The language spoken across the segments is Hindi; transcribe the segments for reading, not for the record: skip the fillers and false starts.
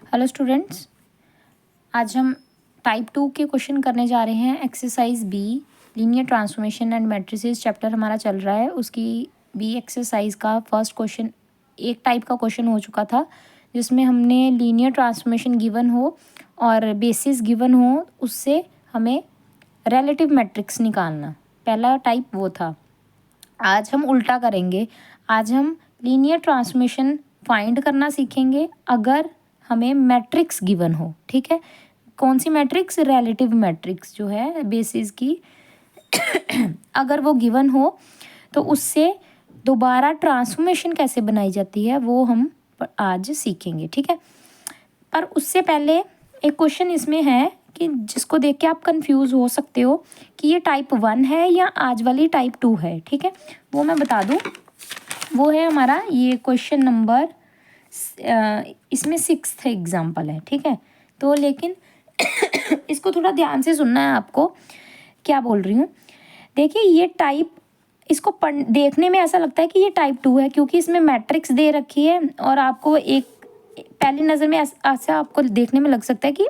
हेलो स्टूडेंट्स, आज हम टाइप 2 के क्वेश्चन करने जा रहे हैं। Exercise B, linear transformation and matrices chapter हमारा चल रहा है। उसकी बी एक्सरसाइज का फर्स्ट क्वेश्चन एक टाइप का क्वेश्चन हो चुका था, जिसमें हमने लीनियर ट्रांसफॉर्मेशन गिवन हो और बेसिस गिवन हो, उससे हमें रिलेटिव मैट्रिक्स निकालना। पहला टाइप वो था। आज हम उल्टा करेंगे। आज हम लीनियर ट्रांसफॉर्मेशन फाइंड करना सीखेंगे अगर हमें मैट्रिक्स गिवन हो। ठीक है, कौन सी मैट्रिक्स? रिलेटिव मैट्रिक्स जो है बेसिस की अगर वो गिवन हो तो उससे दोबारा ट्रांसफॉर्मेशन कैसे बनाई जाती है वो हम आज सीखेंगे। ठीक है, पर उससे पहले एक क्वेश्चन इसमें है कि जिसको देख के आप कंफ्यूज हो सकते हो कि ये टाइप 1 है या आज वाली टाइप 2 है। ठीक है, वो मैं बता दूं। वो है हमारा ये क्वेश्चन नंबर, इसमें 6th एग्जाम्पल है। ठीक है, तो लेकिन इसको थोड़ा ध्यान से सुनना है आपको, क्या बोल रही हूँ। देखिए ये टाइप, इसको देखने में ऐसा लगता है कि ये टाइप 2 है क्योंकि इसमें मैट्रिक्स दे रखी है और आपको एक पहली नज़र में ऐसा आपको देखने में लग सकता है कि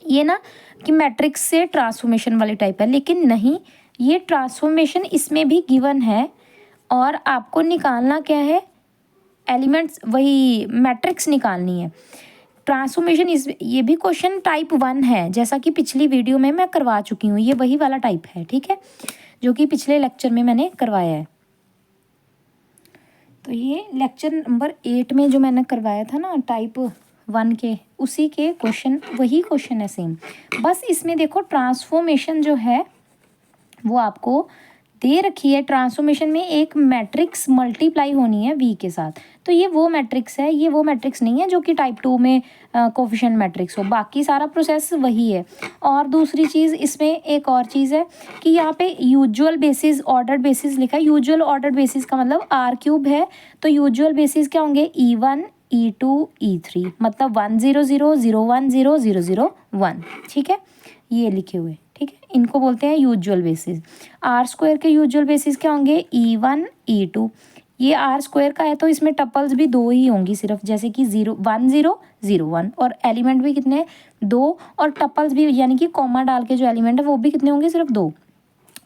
ये ना कि मैट्रिक्स से ट्रांसफॉर्मेशन वाली टाइप है, लेकिन नहीं, ये ट्रांसफॉर्मेशन इसमें भी गिवन है और आपको निकालना क्या है? एलिमेंट्स, वही मैट्रिक्स निकालनी है। ट्रांसफॉर्मेशन ये भी क्वेश्चन टाइप 1 है, जैसा कि पिछली वीडियो में मैं करवा चुकी हूँ। ये वही वाला टाइप है, ठीक है, जो कि पिछले लेक्चर में मैंने करवाया है। तो ये लेक्चर नंबर 8 में जो मैंने करवाया था ना टाइप 1 के, उसी के क्वेश्चन, वही क्वेश्चन है सेम। बस इसमें देखो ट्रांसफॉर्मेशन जो है वो आपको दे रखी है। ट्रांसफॉर्मेशन में एक मैट्रिक्स मल्टीप्लाई होनी है वी के साथ, तो ये वो मैट्रिक्स है, ये वो मैट्रिक्स नहीं है जो कि टाइप 2 में कोफिशिएंट मैट्रिक्स हो। बाकी सारा प्रोसेस वही है। और दूसरी चीज़ इसमें एक और चीज़ है कि यहाँ पे यूजुअल बेसिस, ऑर्डर्ड बेसिस लिखा है। यूजुअल ऑर्डर्ड बेसिस का मतलब R³ है, तो यूजुअल बेसिस क्या होंगे? E1, E2, E3, मतलब 1 0 0 0 1 0 0 0 1। ठीक है, ये लिखे हुए। ठीक है, इनको बोलते हैं यूजुअल बेसिस। R² के यूजुअल बेसिस क्या होंगे? E1, E2। ये R² का है तो इसमें टपल्स भी 2 ही होंगी सिर्फ, जैसे कि 0 1 0 0 1, और एलिमेंट भी कितने? 2, और टपल्स भी यानी कि कॉमा डाल के जो एलिमेंट है वो भी कितने होंगे? सिर्फ 2।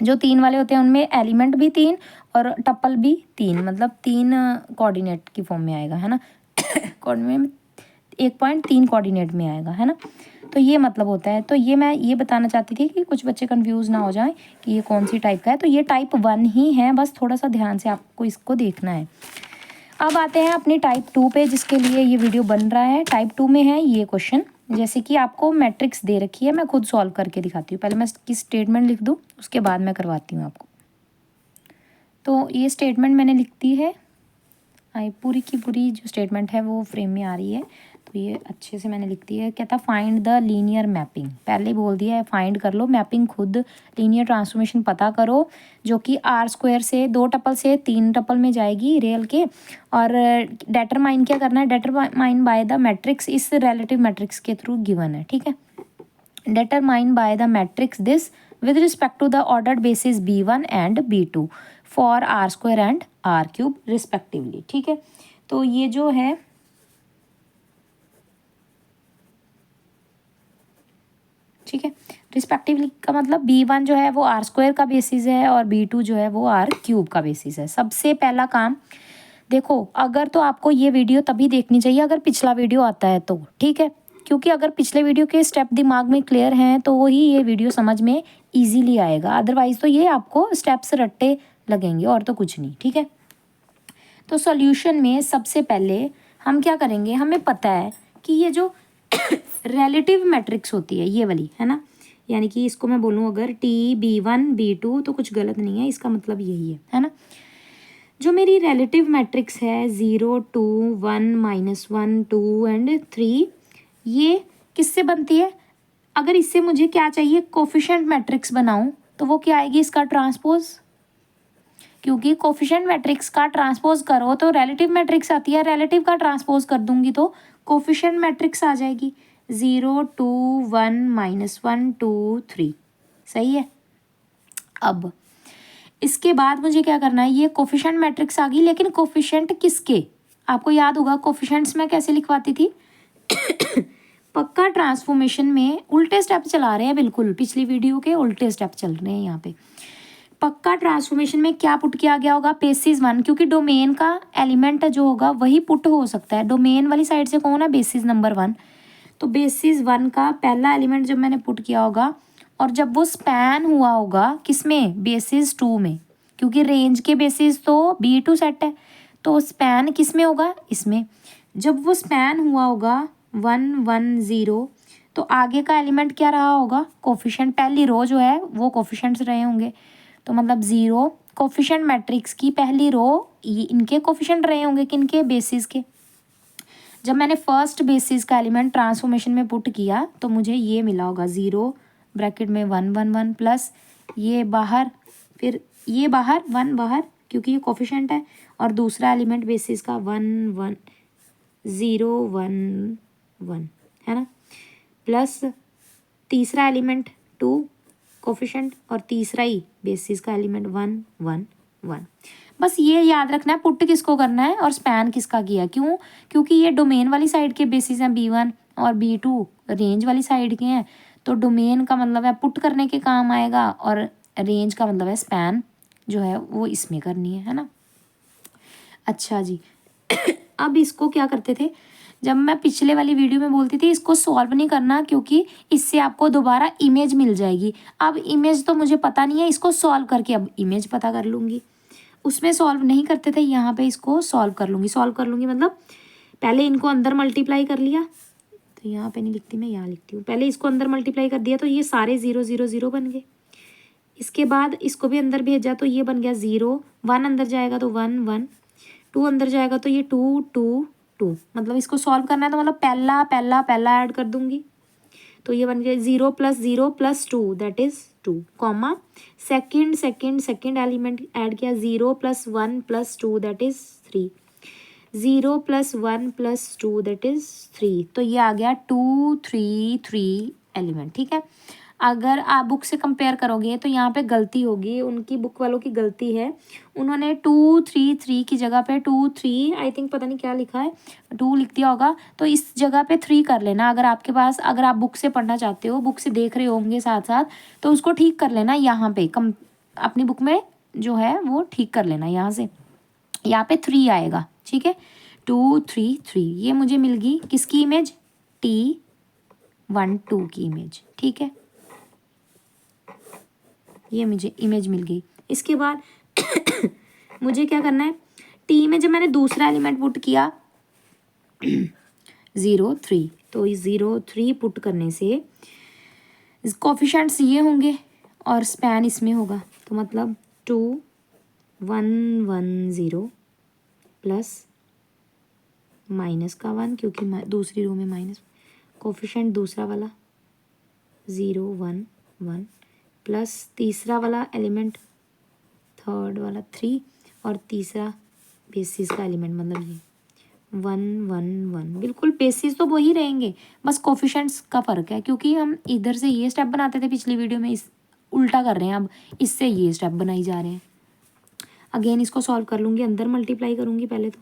जो 3 वाले होते हैं उनमें एलिमेंट भी 3 और टपल भी 3, मतलब 3 कोऑर्डिनेट की फॉर्म में आएगा, है ना। कोऑर्डिनेट 1.3 कोऑर्डिनेट में आएगा, है ना। तो ये मतलब होता है। तो ये मैं ये बताना चाहती थी कि कुछ बच्चे कंफ्यूज ना हो जाएं कि ये कौन सी टाइप का है। तो ये टाइप 1 ही है, बस थोड़ा सा ध्यान से आपको इसको देखना है। अब आते हैं अपनी टाइप 2 पे, जिसके लिए ये वीडियो बन रहा है। टाइप 2 में है ये क्वेश्चन, जैसे कि आपको मैट्रिक्स दे रखी है। मैं खुद सॉल्व करके दिखाती हूँ। पहले मैं इसकी स्टेटमेंट लिख दूँ, उसके बाद मैं करवाती हूँ आपको। तो ये स्टेटमेंट मैंने लिख दी है, पूरी की पूरी जो स्टेटमेंट है वो फ्रेम में आ रही है। तो ये अच्छे से मैंने लिख दी है। कहता फाइंड द लीनियर मैपिंग, पहले ही बोल दिया है फाइंड कर लो मैपिंग, खुद लीनियर ट्रांसफॉर्मेशन पता करो, जो कि R² से 2 टपल से 3 टपल में जाएगी रियल के। और डेटरमाइन क्या करना है? डेटरमाइन बाय द मैट्रिक्स, इस रिलेटिव मैट्रिक्स के थ्रू गिवन है। ठीक है, determined by the matrix this with respect to the ordered basis B1 and B2 for R² and R³ respectively। ठीक है, तो ये जो है ठीक है, रिस्पेक्टिवली का मतलब B1 जो है वो R² का बेसिस है और B2 जो है वो R³ का बेसिस है। सबसे पहला काम देखो, अगर तो आपको ये वीडियो तभी देखनी चाहिए अगर पिछला वीडियो आता है तो, ठीक है, क्योंकि अगर पिछले वीडियो के स्टेप दिमाग में क्लियर हैं तो ही ये वीडियो समझ में इजीली आएगा। अदरवाइज़ तो ये आपको स्टेप्स रट्टे लगेंगे और तो कुछ नहीं। ठीक है, तो सॉल्यूशन में सबसे पहले हम क्या करेंगे? हमें पता है कि ये जो रिलेटिव मैट्रिक्स होती है ये वाली, है ना, यानी कि इसको मैं बोलूँ अगर TB1 B2 तो कुछ गलत नहीं है, इसका मतलब यही है ना। जो मेरी रिलेटिव मैट्रिक्स है 0 2 1 -1 2 एंड 3, ये किससे बनती है? अगर इससे मुझे क्या चाहिए? कोफिशिएंट मैट्रिक्स बनाऊं तो वो क्या आएगी? इसका ट्रांसपोज, क्योंकि कोफिशिएंट मैट्रिक्स का ट्रांसपोज करो तो रिलेटिव मैट्रिक्स आती है। रिलेटिव का ट्रांसपोज कर दूंगी तो कोफिशिएंट मैट्रिक्स आ जाएगी। 0 2 1 -1 2 3, सही है। अब इसके बाद मुझे क्या करना है? ये कोफिशिएंट मैट्रिक्स आ गई, लेकिन कोफिशिएंट किसके? आपको याद होगा कोफिशिएंट्स मैं कैसे लिखवाती थी? पक्का ट्रांसफॉर्मेशन में उल्टे स्टेप चला रहे हैं, बिल्कुल पिछली वीडियो के उल्टे स्टेप चल रहे हैं यहाँ पे। पक्का ट्रांसफॉर्मेशन में क्या पुट किया गया होगा, बेसिस 1, क्योंकि डोमेन का एलिमेंट जो होगा वही पुट हो सकता है। डोमेन वाली साइड से कौन है, बेसिस नंबर 1। तो बेसिस 1 का पहला एलिमेंट जब मैंने पुट किया होगा और जब वो स्पैन हुआ होगा किसमें, बेसिस 2 में, क्योंकि रेंज के बेसिस तो B2 सेट है, तो स्पैन किस में होगा, इसमें। जब वो स्पैन हुआ होगा 1 1 0, तो आगे का एलिमेंट क्या रहा होगा, कोफिशिएंट। पहली रो जो है वो कोफिशिएंट्स रहे होंगे, तो मतलब 0 कोफिशिएंट मैट्रिक्स की पहली रो ये इनके कोफिशिएंट रहे होंगे, किनके, बेसिस के। जब मैंने फर्स्ट बेसिस का एलिमेंट ट्रांसफॉर्मेशन में पुट किया तो मुझे ये मिला होगा 0 ब्रैकेट में 1 1 1 प्लस ये बाहर, फिर ये बाहर 1 बाहर, क्योंकि ये कोफिशिएंट है, और दूसरा एलिमेंट बेसिस का 1 1 0 1 1 है ना, प्लस तीसरा एलिमेंट 2 कोफिशिएंट, और तीसरा ही बेसिस का एलिमेंट 1 1 1। बस ये याद रखना है पुट किसको करना है और स्पैन किसका किया। क्यों, क्योंकि ये डोमेन वाली साइड के बेसिस हैं B1 और B2 रेंज वाली साइड के हैं, तो डोमेन का मतलब है पुट करने के काम आएगा और रेंज का मतलब है स्पैन जो है वो इसमें करनी है ना। अच्छा जी अब इसको क्या करते थे, जब मैं पिछले वाली वीडियो में बोलती थी इसको सॉल्व नहीं करना क्योंकि इससे आपको दोबारा इमेज मिल जाएगी। अब इमेज तो मुझे पता नहीं है, इसको सॉल्व करके अब इमेज पता कर लूँगी। उसमें सॉल्व नहीं करते थे, यहाँ पे इसको सॉल्व कर लूँगी। सॉल्व कर लूँगी मतलब पहले इनको अंदर मल्टीप्लाई कर लिया, तो यहाँ पे नहीं लिखती मैं, यहाँ लिखती हूँ। पहले इसको अंदर मल्टीप्लाई कर दिया तो ये सारे 0 0 0 बन गए। इसके बाद इसको भी अंदर भेजा तो ये बन गया 0, 1 अंदर जाएगा तो 1 1, 2 अंदर जाएगा तो ये 2 2 2। मतलब इसको सॉल्व करना है तो मतलब पहला पहला पहला ऐड कर दूंगी, तो ये बन गया 0 + 0 + 2 that is 2, comma second second second element add किया 0 + 1 + 2 दैट इज 3, 0 + 1 + 2 दैट इज 3। तो ये आ गया 2 3 3 एलिमेंट। ठीक है, अगर आप बुक से कंपेयर करोगे तो यहाँ पे गलती होगी, उनकी बुक वालों की गलती है। उन्होंने 2 3 3 की जगह पे 2 3 आई थिंक पता नहीं क्या लिखा है, 2 लिख दिया होगा, तो इस जगह पे 3 कर लेना। अगर आपके पास, अगर आप बुक से पढ़ना चाहते हो, बुक से देख रहे होंगे साथ साथ, तो उसको ठीक कर लेना यहाँ पे अपनी बुक में जो है वो ठीक कर लेना। यहाँ से यहाँ पे 3 आएगा। ठीक है, 2 3 3 ये मुझे मिल गई किसकी इमेज, T1 2 की इमेज। ठीक है, ये मुझे इमेज मिल गई। इसके बाद मुझे क्या करना है, टी में जब मैंने दूसरा एलिमेंट पुट किया 0 3, तो इस 0 3 पुट करने से कोफिशिएंट्स ये होंगे और स्पैन इसमें होगा, तो मतलब 2 1 1 0 प्लस माइनस का 1, क्योंकि दूसरी रो में माइनस, कोफिशिएंट दूसरा वाला 0 1 1 प्लस तीसरा वाला एलिमेंट थर्ड वाला 3, और तीसरा बेसिस का एलिमेंट मतलब ये 1 1 1। बिल्कुल बेसिस तो वही रहेंगे, बस कोफिशिएंट्स का फ़र्क है, क्योंकि हम इधर से ये स्टेप बनाते थे पिछली वीडियो में, इस उल्टा कर रहे हैं अब, इससे ये स्टेप बनाई जा रहे हैं। अगेन इसको सॉल्व कर लूँगी, अंदर मल्टीप्लाई करूँगी पहले तो,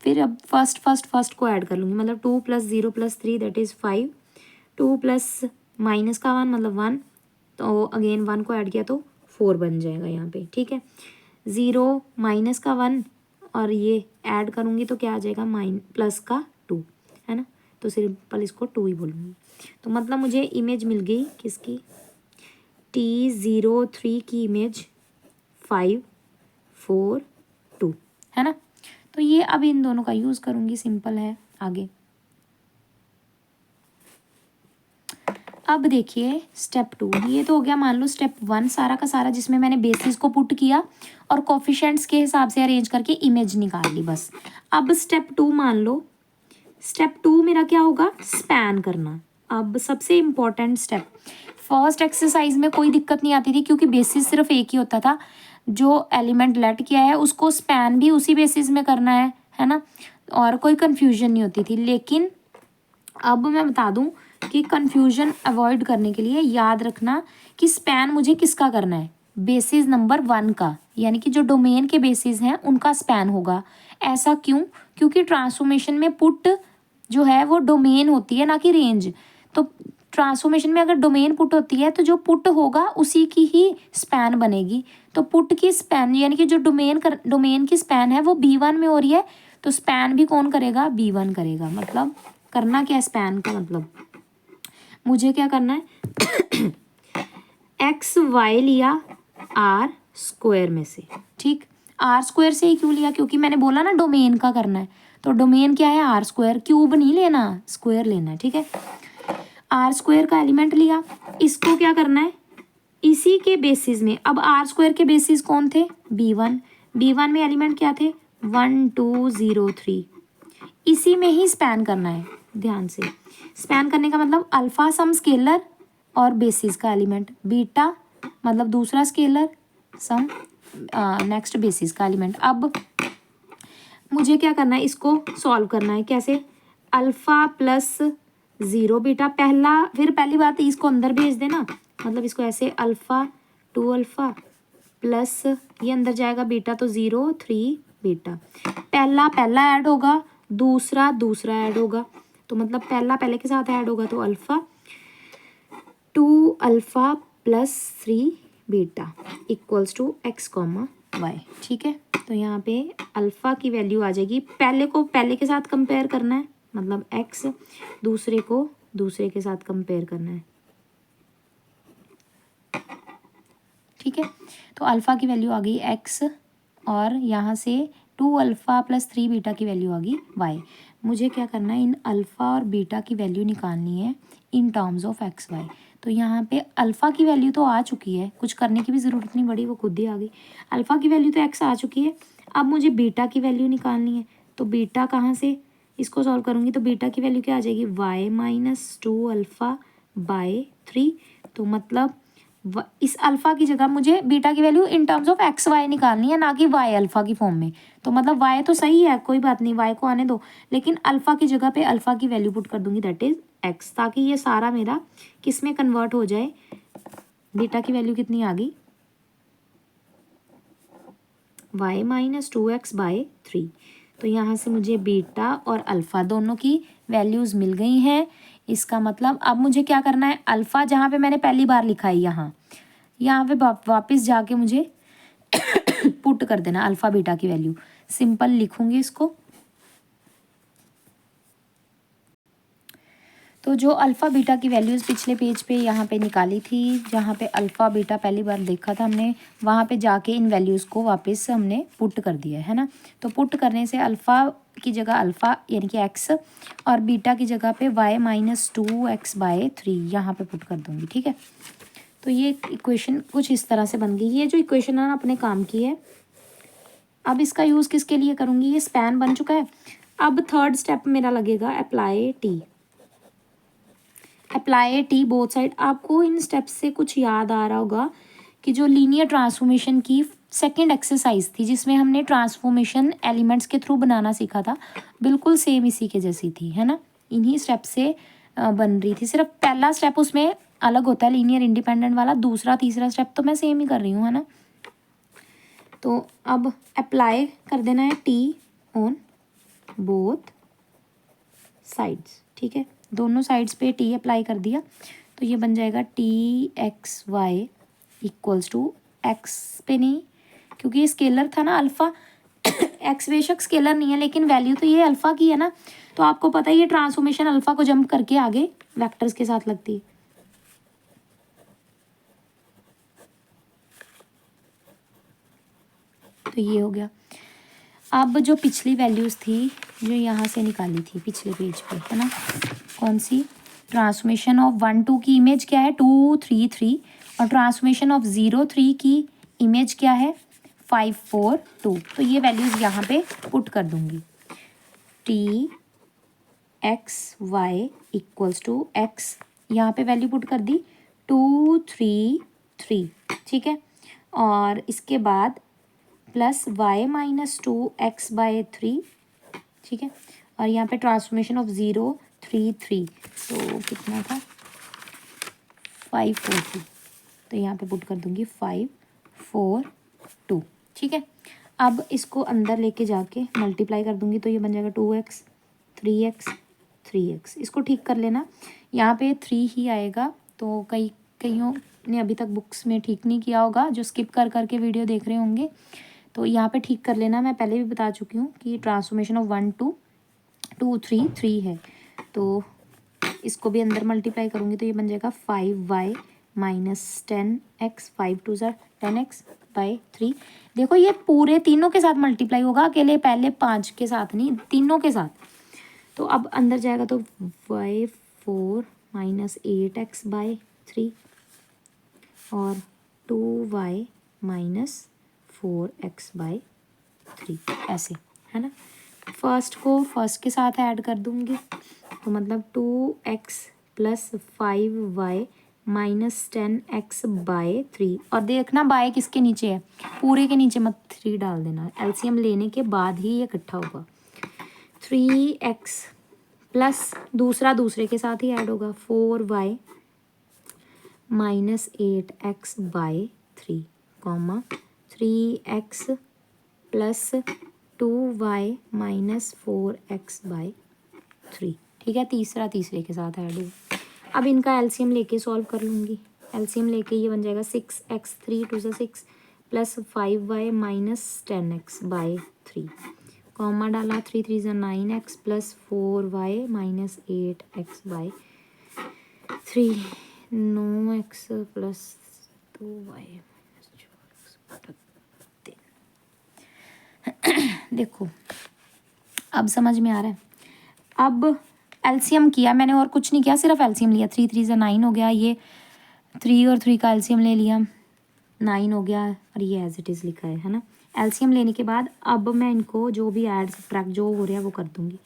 फिर अब फर्स्ट को ऐड कर लूँगी, मतलब 2 + 0 + 3 दैट इज़ 5, 2 प्लस माइनस का 1 मतलब 1, तो अगेन 1 को ऐड किया तो 4 बन जाएगा यहाँ पे। ठीक है, 0 माइनस का 1 और ये ऐड करूँगी तो क्या आ जाएगा, प्लस का 2 है ना, तो सिंपल इसको 2 ही बोलूँगी। तो मतलब मुझे इमेज मिल गई किसकी, T0 3 की इमेज 5 4 2 है ना। तो ये अब इन दोनों का यूज़ करूँगी, सिंपल है। आगे अब देखिए स्टेप 2, ये तो हो गया मान लो स्टेप 1 सारा का सारा, जिसमें मैंने बेसिस को पुट किया और कोफिशिएंट्स के हिसाब से अरेंज करके इमेज निकाल ली बस। अब स्टेप 2 मान लो, स्टेप 2 मेरा क्या होगा, स्पैन करना। अब सबसे इम्पोर्टेंट स्टेप, फर्स्ट एक्सरसाइज में कोई दिक्कत नहीं आती थी क्योंकि बेसिस सिर्फ एक ही होता था, जो एलिमेंट लेट किया है उसको स्पैन भी उसी बेसिस में करना है ना, और कोई कन्फ्यूजन नहीं होती थी। लेकिन अब मैं बता दूं कि कन्फ्यूजन अवॉइड करने के लिए याद रखना कि स्पैन मुझे किसका करना है, बेसिस नंबर 1 का, यानी कि जो डोमेन के बेसिस हैं उनका स्पैन होगा। ऐसा क्यों? क्योंकि ट्रांसफॉर्मेशन में पुट जो है वो डोमेन होती है, ना कि रेंज। तो ट्रांसफॉर्मेशन में अगर डोमेन पुट होती है तो जो पुट होगा उसी की ही स्पैन बनेगी। तो पुट की स्पैन यानी कि जो डोमेन की स्पैन है वो B1 में हो रही है, तो स्पैन भी कौन करेगा? B1 करेगा। मतलब करना क्या है स्पैन का मतलब, मुझे क्या करना है एक्स वाई लिया आर स्क्वायर में से, ठीक। आर स्क्वायर से ही क्यों लिया? क्योंकि मैंने बोला ना डोमेन का करना है, तो डोमेन क्या है? Are square. क्यूब नहीं लेना, स्क्वायर लेना है, ठीक है। आर स्क्वायर का एलिमेंट लिया, इसको क्या करना है? इसी के बेसिस में, अब आर स्क्वायर के बेसिस कौन थे? B1। B1 में एलिमेंट क्या थे? 1 2 0 3। इसी में ही स्पैन करना है, ध्यान से। स्पैन करने का मतलब अल्फा सम स्केलर और बेसिस का एलिमेंट, बीटा मतलब दूसरा स्केलर, सम नेक्स्ट बेसिस का एलिमेंट। अब मुझे क्या करना है? इसको सॉल्व करना है। कैसे? अल्फा प्लस 0 बीटा पहला, फिर पहली बात इसको अंदर भेज देना, मतलब इसको ऐसे अल्फा 2 अल्फा प्लस ये अंदर जाएगा बीटा, तो 0 3 बीटा। पहला पहला ऐड होगा, दूसरा दूसरा ऐड होगा, तो मतलब पहला पहले के साथ ऐड होगा, तो alpha 2 alpha plus 3 beta equals to x comma y, ठीक है। तो यहाँ पे अल्फा की वैल्यू आ जाएगी, पहले को पहले के साथ कंपेयर करना है, मतलब एक्स, दूसरे को दूसरे के साथ कंपेयर करना है, ठीक है। तो अल्फा की वैल्यू आ गई एक्स, और यहाँ से 2 अल्फा प्लस 3 बीटा की वैल्यू आ गई वाई। मुझे क्या करना है? इन अल्फा और बीटा की वैल्यू निकालनी है in terms of x y. तो यहाँ पे अल्फा की वैल्यू तो आ चुकी है, कुछ करने की भी ज़रूरत नहीं पड़ी, वो खुद ही आ गई। अल्फा की वैल्यू तो एक्स आ चुकी है, अब मुझे बीटा की वैल्यू निकालनी है। तो बीटा कहाँ से इसको सॉल्व करूँगी? तो बीटा की वैल्यू क्या आ जाएगी? Y minus 2 alpha by 3। तो मतलब इस अल्फा की जगह मुझे बीटा की value in terms of x y निकालनी है, ना कि वाई अल्फा की फॉर्म में। तो मतलब वाई तो सही है, कोई बात नहीं, वाई को आने दो, लेकिन अल्फा की जगह पे अल्फा की वैल्यू पुट कर दूंगी, दैट इज एक्स, ताकि ये सारा मेरा किस में कन्वर्ट हो जाए। बीटा की वैल्यू कितनी आ गई? Y minus 2x by 3। तो यहाँ से मुझे बीटा और अल्फ़ा दोनों की वैल्यूज़ मिल गई हैं। इसका मतलब अब मुझे क्या करना है? अल्फ़ा जहाँ पे मैंने पहली बार लिखा है यहाँ पे वापस जाके मुझे पुट कर देना अल्फ़ा बीटा की वैल्यू। सिंपल लिखूंगी इसको। तो जो अल्फ़ा बीटा की वैल्यूज़ पिछले पेज पे यहाँ पे निकाली थी, जहाँ पे अल्फ़ा बीटा पहली बार देखा था हमने, वहाँ पे जाके इन वैल्यूज़ को वापस हमने पुट कर दिया है ना। तो पुट करने से अल्फ़ा की जगह अल्फ़ा यानी कि एक्स, और बीटा की जगह पे वाई माइनस 2x बाय 3 यहाँ पे पुट कर दूँगी, ठीक है। तो ये इक्वेशन कुछ इस तरह से बन गई। ये जो इक्वेशन है ना अपने काम की है। अब इसका यूज़ किसके लिए करूँगी? ये स्पैन बन चुका है। अब थर्ड स्टेप मेरा लगेगा apply T. Apply T both side. आपको इन स्टेप्स से कुछ याद आ रहा होगा कि जो लीनियर ट्रांसफॉर्मेशन की सेकंड एक्सरसाइज थी, जिसमें हमने ट्रांसफॉर्मेशन एलिमेंट्स के थ्रू बनाना सीखा था, बिल्कुल सेम इसी के जैसी थी, है ना। इन्हीं स्टेप से बन रही थी, सिर्फ पहला स्टेप उसमें अलग होता है लीनियर इंडिपेंडेंट वाला, दूसरा तीसरा स्टेप तो मैं सेम ही कर रही हूँ, है ना। तो अब अप्लाई कर देना है टी ऑन बोथ साइड्स, ठीक है। दोनों साइड्स पे टी अप्लाई कर दिया, तो ये बन जाएगा TXY इक्वल्स टू एक्स पे नहीं, क्योंकि ये स्केलर था ना अल्फ़ा। एक्स बेशक स्केलर नहीं है, लेकिन वैल्यू तो ये अल्फ़ा की है ना। तो आपको पता है ये ट्रांसफॉर्मेशन अल्फ़ा को जंप करके आगे वेक्टर्स के साथ लगती है। तो ये हो गया। अब जो पिछली वैल्यूज़ थी जो यहाँ से निकाली थी पिछले पेज पे, है ना, कौन सी? ट्रांसफॉर्मेशन ऑफ 1 2 की इमेज क्या है? 2 3 3, और ट्रांसफॉर्मेशन ऑफ 0 3 की इमेज क्या है? 5 4 2। तो ये वैल्यूज़ यहाँ पे पुट कर दूँगी। TXY इक्वल्स टू एक्स, यहाँ पे वैल्यू पुट कर दी 2 3 3, ठीक है। और इसके बाद plus Y minus 2x by 3, ठीक है। और यहाँ पे ट्रांसफॉर्मेशन ऑफ 0 3 3, तो कितना था? 5 4 2। तो यहाँ पे पुट कर दूंगी 5 4 2। ठीक है, अब इसको अंदर लेके जाके मल्टीप्लाई कर दूंगी तो ये बन जाएगा 2x 3x 3x। इसको ठीक कर लेना, यहाँ पे 3 ही आएगा, तो कईयों ने अभी तक बुक्स में ठीक नहीं किया होगा, जो स्किप कर करके वीडियो देख रहे होंगे, तो यहाँ पे ठीक कर लेना। मैं पहले भी बता चुकी हूँ कि ट्रांसफॉर्मेशन ऑफ 1 2 2 3 3 है, तो इसको भी अंदर मल्टीप्लाई करूँगी तो ये बन जाएगा 5y minus 10x 5 2 10x by 3। देखो ये पूरे तीनों के साथ मल्टीप्लाई होगा, अकेले पहले 5 के साथ नहीं, तीनों के साथ। तो अब अंदर जाएगा तो y 4 माइनस 8x बाई 3 और 2y माइनस 4x बाई 3, ऐसे है ना। फर्स्ट को फर्स्ट के साथ ऐड कर दूंगी तो मतलब 2x plus 5y minus 10x bye 3। और देखना बाय किसके नीचे है, पूरे के नीचे मत 3 डाल देना, एलसीएम लेने के बाद ही ये इकट्ठा होगा। 3x प्लस दूसरा दूसरे के साथ ही ऐड होगा 4y minus 8x by 3 comma 3x plus 2y minus 4x by 3। ठीक है, तीसरा तीसरे के साथ ऐड होगा। अब इनका एलसीएम लेके सॉल्व कर लूँगी। एलसीएम लेके ये बन जाएगा 6x 3 2 6 plus 5y minus 10x bye 3 comma डाला 3 3 9x plus 4y minus 8x by 3 9x plus 2y देखो अब समझ में आ रहा है। अब एलसीएम किया मैंने और कुछ नहीं किया, सिर्फ एलसीएम लिया। 3 3 9 हो गया, ये 3 और 3 का एलसीएम ले लिया, 9 हो गया, और ये एज इट इज़ लिखा है ना। एलसीएम लेने के बाद अब मैं इनको जो भी ऐड सब्ट्रैक्ट जो हो रहा है वो कर दूंगी,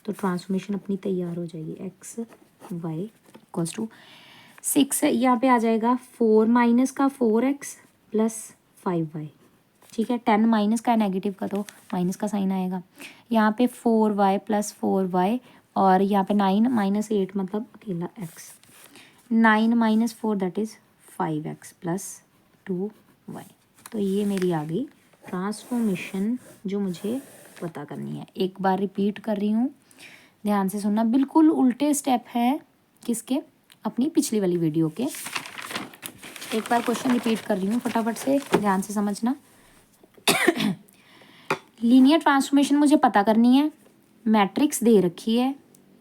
तो ट्रांसफॉर्मेशन अपनी तैयार हो जाएगी। एक्स वाई इक्वल्स टू 6 यहाँ पे आ जाएगा 4 माइनस का 4x प्लस 5y। ठीक है, 10 माइनस का नेगेटिव का तो माइनस का साइन आएगा। यहाँ पे 4y प्लस 4y और यहाँ पे 9 माइनस 8 मतलब अकेला x। 9 minus 4 that is 5x plus 2y। तो ये मेरी आ गई ट्रांसफॉर्मेशन जो मुझे पता करनी है। एक बार रिपीट कर रही हूँ, ध्यान से सुनना, बिल्कुल उल्टे स्टेप है किसके, अपनी पिछली वाली वीडियो के। एक बार क्वेश्चन रिपीट कर रही हूँ, फटाफट से ध्यान से समझना। लीनियर ट्रांसफॉर्मेशन मुझे पता करनी है, मैट्रिक्स दे रखी है,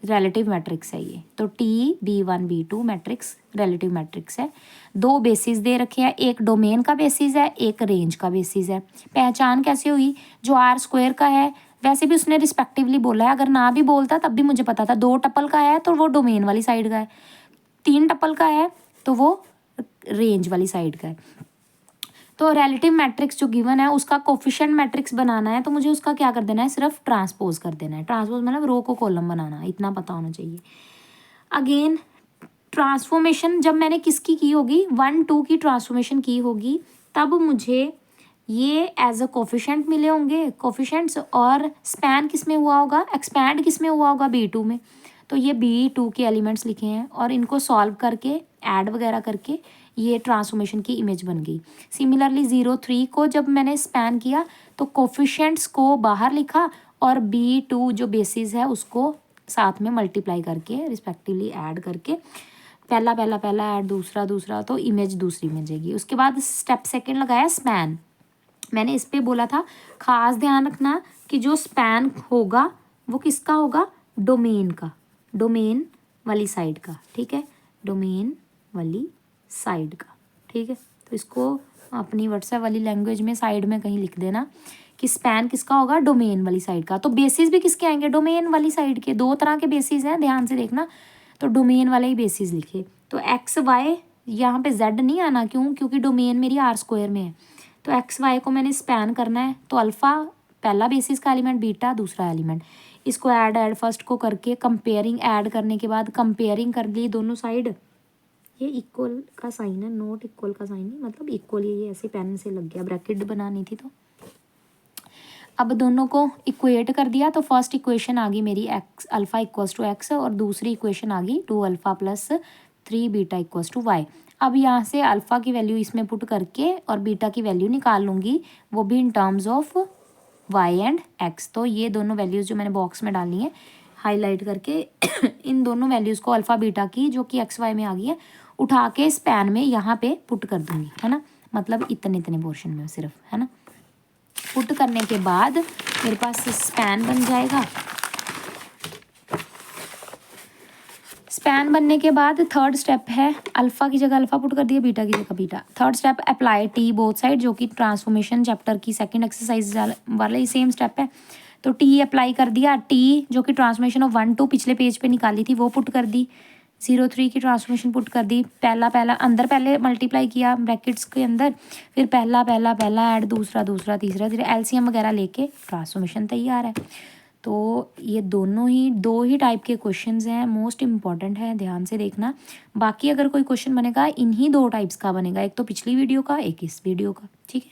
रिलेटिव मैट्रिक्स है ये, तो T B1 B2 matrix relative matrix है। 2 बेसिस दे रखे हैं, एक डोमेन का बेसिस है, एक रेंज का बेसिस है। पहचान कैसे हुई, जो R² का है वैसे भी उसने रिस्पेक्टिवली बोला है, अगर ना भी बोलता तब भी मुझे पता था। 2 टपल का है तो वो डोमेन वाली साइड का है, 3 टपल का है तो वो रेंज वाली साइड का है। तो रिलेटिव मैट्रिक्स जो गिवन है उसका कोफिशिएंट मैट्रिक्स बनाना है, तो मुझे उसका क्या कर देना है, सिर्फ ट्रांसपोज कर देना है। ट्रांसपोज मतलब रो को कॉलम बनाना, इतना पता होना चाहिए। अगेन ट्रांसफॉर्मेशन जब मैंने किसकी की होगी, 1 2 की ट्रांसफॉर्मेशन की होगी, तब मुझे ये एज अ कोफिशिएंट मिले होंगे, कोफिशिएंट्स। और स्पैन किस में हुआ होगा, एक्सपैंड किस में हुआ होगा, B2 में। तो ये B2 के एलिमेंट्स लिखे हैं और इनको सॉल्व करके ऐड वगैरह करके ये ट्रांसफॉर्मेशन की इमेज बन गई। सिमिलरली 0 3 को जब मैंने स्पैन किया तो कोफिशिएंट्स को बाहर लिखा और B2 जो बेसिस है उसको साथ में मल्टीप्लाई करके रिस्पेक्टिवली ऐड करके पहला पहला पहला ऐड दूसरा दूसरा, तो इमेज दूसरी में जाएगी। उसके बाद स्टेप सेकेंड लगाया स्पैन। मैंने इस पे बोला था खास ध्यान रखना कि जो स्पैन होगा वो किसका होगा, डोमेन का, डोमेन वाली साइड का। ठीक है, डोमेन वाली साइड का। ठीक है, तो इसको अपनी व्हाट्सएप वाली लैंग्वेज में साइड में कहीं लिख देना कि स्पैन किसका होगा, डोमेन वाली साइड का। तो बेसिस भी किसके आएंगे, डोमेन वाली साइड के। 2 तरह के बेसिस हैं, ध्यान से देखना, तो डोमेन वाले ही बेसिस लिखे। तो एक्स वाई यहाँ पे जेड नहीं आना, क्यों, क्योंकि डोमेन मेरी R² में है। तो एक्स वाई को मैंने स्पैन करना है, तो अल्फ़ा पहला बेसिस का एलिमेंट, बीटा दूसरा एलिमेंट। इसको ऐड फर्स्ट को करके कंपेयरिंग, ऐड करने के बाद कंपेयरिंग कर ली दोनों साइड। ये इक्वल का साइन है, नॉट इक्वल का साइन नहीं, मतलब इक्वल, ये ऐसे पेन से लग गया, ब्रैकेट बनानी थी। तो अब दोनों को इक्वेट कर दिया, तो फर्स्ट इक्वेशन आ गई मेरी x alpha equals to x और दूसरी इक्वेशन आ गई 2 alpha plus 3 beta equals to y. अब यहाँ से अल्फ़ा की वैल्यू इसमें पुट करके और बीटा की वैल्यू निकाल लूँगी, वो भी in terms of y and x. तो ये दोनों वैल्यूज़ जो मैंने बॉक्स में डाली हैं हाईलाइट करके इन दोनों वैल्यूज़ को अल्फ़ा बीटा की जो कि एक्स वाई में आ गई है उठा के स्पैन में यहाँ पे पुट कर दूँगी, है ना। मतलब इतने इतने पोर्शन में सिर्फ, है ना। पुट करने के बाद मेरे पास स्पैन बन जाएगा। स्पैन बनने के बाद थर्ड स्टेप है, अल्फ़ा की जगह अल्फ़ा पुट कर दिया, बीटा की जगह beta. Third step apply T both side, जो कि ट्रांसफॉर्मेशन चैप्टर की सेकंड एक्सरसाइज वाला ही सेम स्टेप है। तो टी अप्लाई कर दिया, टी जो कि ट्रांसफॉर्मेशन ऑफ 1 2 पिछले पेज पे निकाली थी वो पुट कर दी, 0 3 की ट्रांसफॉर्मेशन पुट कर दी। पहला अंदर पहले मल्टीप्लाई किया ब्रैकेट्स के अंदर, फिर पहला ऐड दूसरा तीसरा एलसीएम वगैरह लेके ट्रांसफॉर्मेशन तैयार है। तो ये दो ही टाइप के क्वेश्चंस हैं, मोस्ट इम्पॉर्टेंट है, ध्यान से देखना। बाकी अगर कोई क्वेश्चन बनेगा इन्हीं 2 टाइप्स का बनेगा, एक तो पिछली वीडियो का, एक इस वीडियो का, ठीक है।